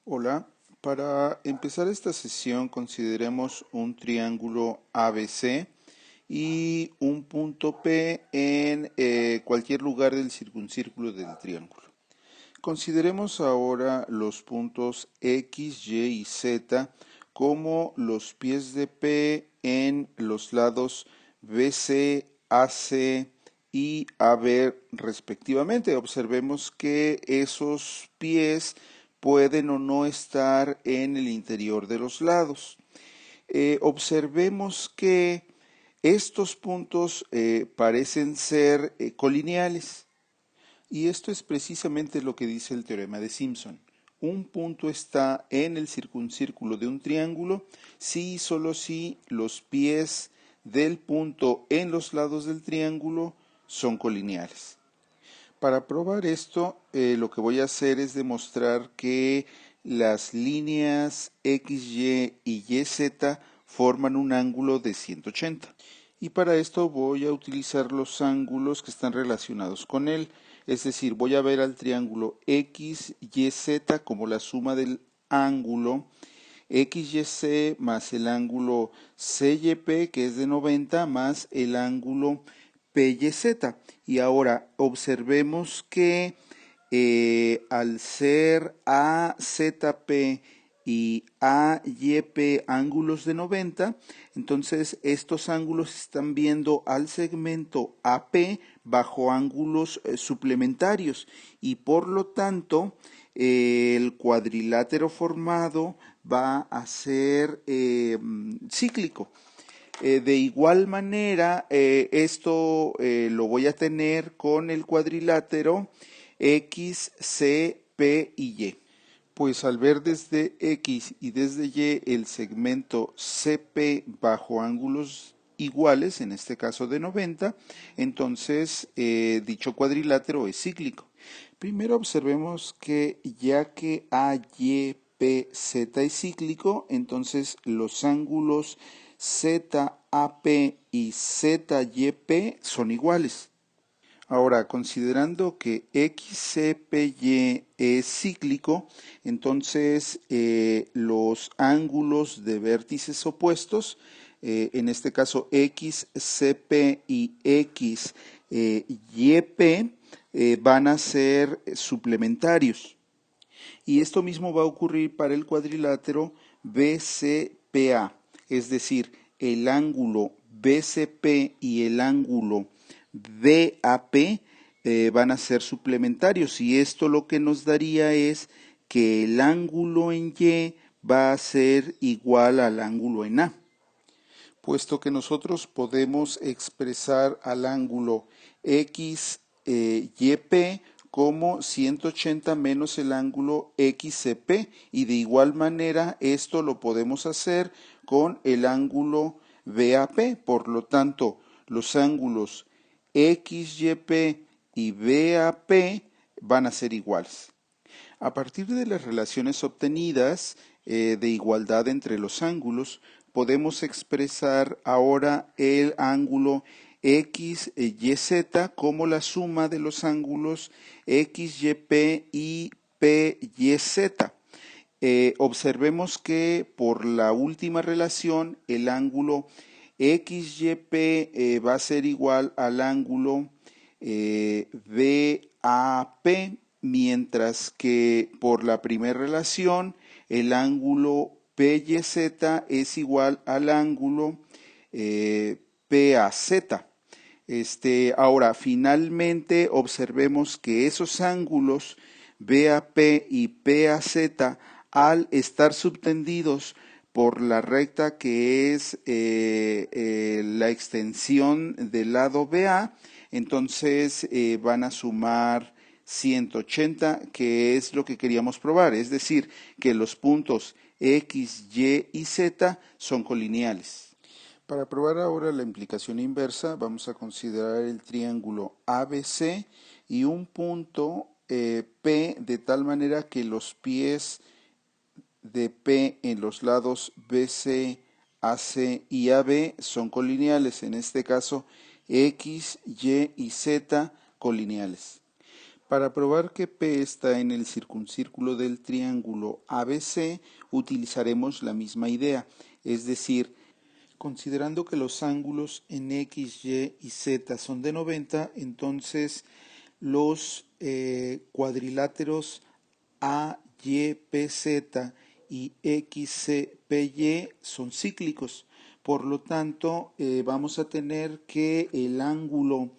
Hola, para empezar esta sesión consideremos un triángulo ABC y un punto P en cualquier lugar del circuncírculo del triángulo. Consideremos ahora los puntos X, Y y Z como los pies de P en los lados BC, AC y AB respectivamente. Observemos que esos pies pueden o no estar en el interior de los lados. Observemos que estos puntos parecen ser colineales. Y esto es precisamente lo que dice el teorema de Simpson. Un punto está en el circuncírculo de un triángulo si y solo si los pies del punto en los lados del triángulo son colineales. Para probar esto, lo que voy a hacer es demostrar que las líneas XY y YZ forman un ángulo de 180. Y para esto voy a utilizar los ángulos que están relacionados con él. Es decir, voy a ver al triángulo XYZ como la suma del ángulo XYC más el ángulo CYP, que es de 90, más el ángulo PYZ. Y ahora observemos que al ser AZP y AYP ángulos de 90, entonces estos ángulos están viendo al segmento AP bajo ángulos suplementarios y por lo tanto el cuadrilátero formado va a ser cíclico. De igual manera, esto lo voy a tener con el cuadrilátero X, C, P y Y. Pues al ver desde X y desde Y el segmento CP bajo ángulos iguales, en este caso de 90, entonces dicho cuadrilátero es cíclico. Primero observemos que ya que AYPZ es cíclico, entonces los ángulos ZAP y ZYP son iguales. Ahora, considerando que XCPY es cíclico, entonces los ángulos de vértices opuestos, en este caso XCP y XYP, van a ser suplementarios. Y esto mismo va a ocurrir para el cuadrilátero BCPA, es decir, el ángulo BCP y el ángulo BAP van a ser suplementarios y esto lo que nos daría es que el ángulo en Y va a ser igual al ángulo en A, puesto que nosotros podemos expresar al ángulo XYP como 180 menos el ángulo XCP y de igual manera esto lo podemos hacer con el ángulo BAP. Por lo tanto, los ángulos XYP y BAP van a ser iguales. A partir de las relaciones obtenidas de igualdad entre los ángulos, podemos expresar ahora el ángulo XYZ como la suma de los ángulos XYP y PYZ. Observemos que por la última relación el ángulo XYP va a ser igual al ángulo BAP, mientras que por la primera relación el ángulo PYZ es igual al ángulo PAZ. Ahora, finalmente observemos que esos ángulos BAP y PAZ, al estar subtendidos por la recta que es la extensión del lado BA, entonces van a sumar 180, que es lo que queríamos probar, es decir, que los puntos X, Y y Z son colineales. Para probar ahora la implicación inversa, vamos a considerar el triángulo ABC y un punto P de tal manera que los pies de P en los lados BC, AC y AB son colineales, en este caso X, Y y Z colineales. Para probar que P está en el circuncírculo del triángulo ABC, utilizaremos la misma idea, es decir, considerando que los ángulos en X, Y y Z son de 90, entonces los cuadriláteros AYPZ y XCPY son cíclicos. Por lo tanto, vamos a tener que el ángulo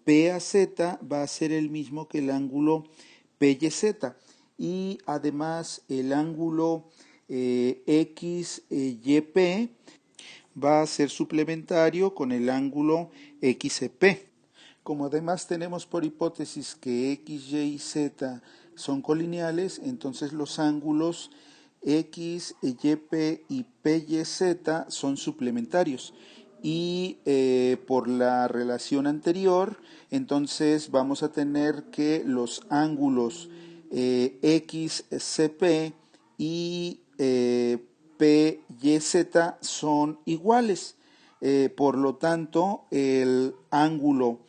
PAZ va a ser el mismo que el ángulo PYZ. Y además el ángulo XYP va a ser suplementario con el ángulo XP. Como además tenemos por hipótesis que X, Y y Z son colineales, entonces los ángulos X, YP y PYZ son suplementarios. Y por la relación anterior, entonces vamos a tener que los ángulos XCP y PYZ son iguales. Por lo tanto, el ángulo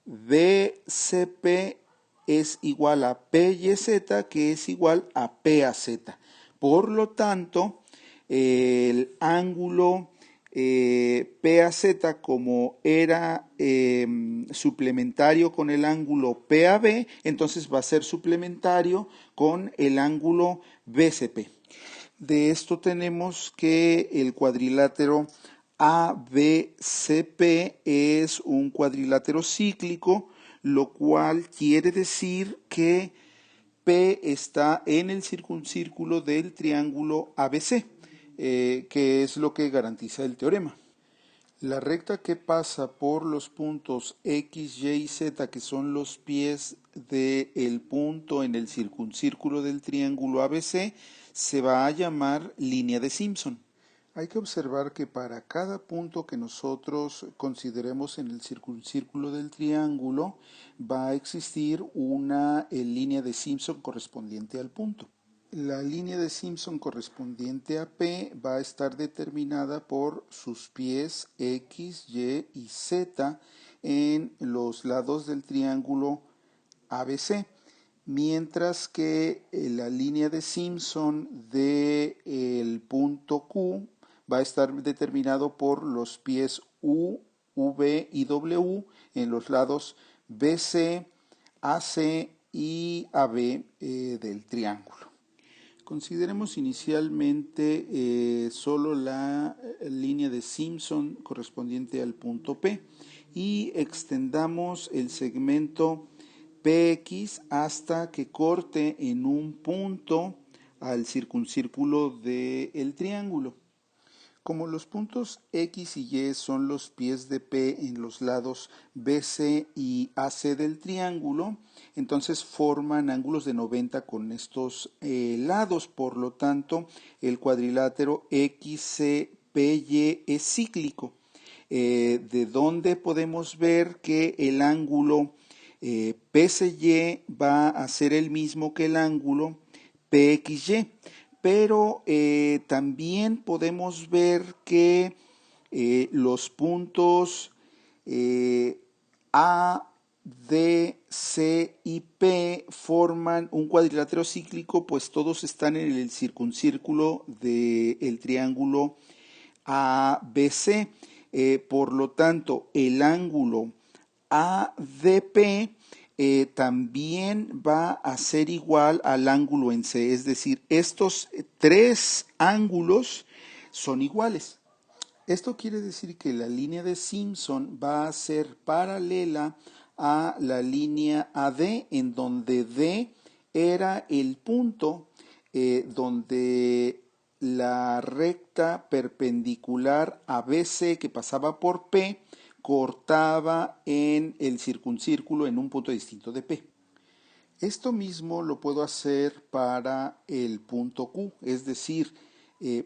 BCP es igual a PYZ, que es igual a PAZ. Por lo tanto, el ángulo PAZ, como era suplementario con el ángulo PAB, entonces va a ser suplementario con el ángulo BCP. De esto tenemos que el cuadrilátero ABCP es un cuadrilátero cíclico, lo cual quiere decir que P está en el circuncírculo del triángulo ABC, que es lo que garantiza el teorema. La recta que pasa por los puntos X, Y y Z, que son los pies del punto en el circuncírculo del triángulo ABC, se va a llamar línea de Simpson. Hay que observar que para cada punto que nosotros consideremos en el circuncírculo del triángulo va a existir una línea de Simpson correspondiente al punto. La línea de Simpson correspondiente a P va a estar determinada por sus pies X, Y y Z en los lados del triángulo ABC, mientras que la línea de Simpson del punto Q va a estar determinado por los pies U, V y W en los lados BC, AC y AB del triángulo. Consideremos inicialmente solo la línea de Simpson correspondiente al punto P y extendamos el segmento PX hasta que corte en un punto al circuncírculo del triángulo. Como los puntos X y Y son los pies de P en los lados BC y AC del triángulo, entonces forman ángulos de 90 con estos lados. Por lo tanto, el cuadrilátero XCPY es cíclico. De donde podemos ver que el ángulo PCY va a ser el mismo que el ángulo PXY. Pero también podemos ver que los puntos A, D, C y P forman un cuadrilátero cíclico, pues todos están en el circuncírculo del triángulo ABC. Por lo tanto, el ángulo ADP también va a ser igual al ángulo en C, es decir, estos tres ángulos son iguales. Esto quiere decir que la línea de Simpson va a ser paralela a la línea AD, en donde D era el punto donde la recta perpendicular a BC que pasaba por P cortaba en el circuncírculo en un punto distinto de P. Esto mismo lo puedo hacer para el punto Q, es decir,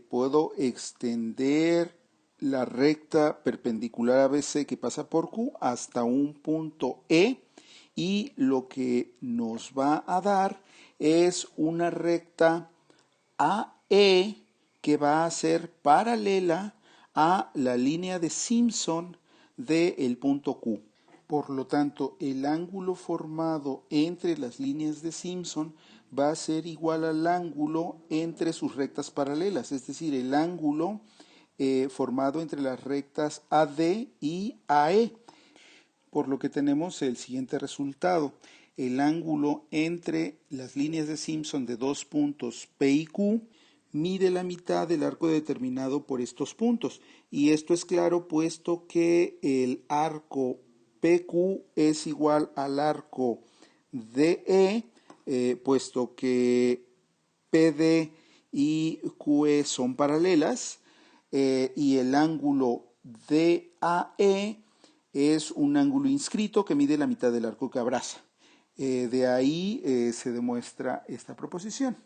puedo extender la recta perpendicular a BC que pasa por Q hasta un punto E, y lo que nos va a dar es una recta AE que va a ser paralela a la línea de Simpson del punto Q. Por lo tanto, el ángulo formado entre las líneas de Simpson va a ser igual al ángulo entre sus rectas paralelas, es decir, el ángulo formado entre las rectas AD y AE, por lo que tenemos el siguiente resultado. El ángulo entre las líneas de Simpson de dos puntos P y Q mide la mitad del arco determinado por estos puntos. Y esto es claro puesto que el arco PQ es igual al arco DE, puesto que PD y QE son paralelas, y el ángulo DAE es un ángulo inscrito que mide la mitad del arco que abraza. De ahí se demuestra esta proposición.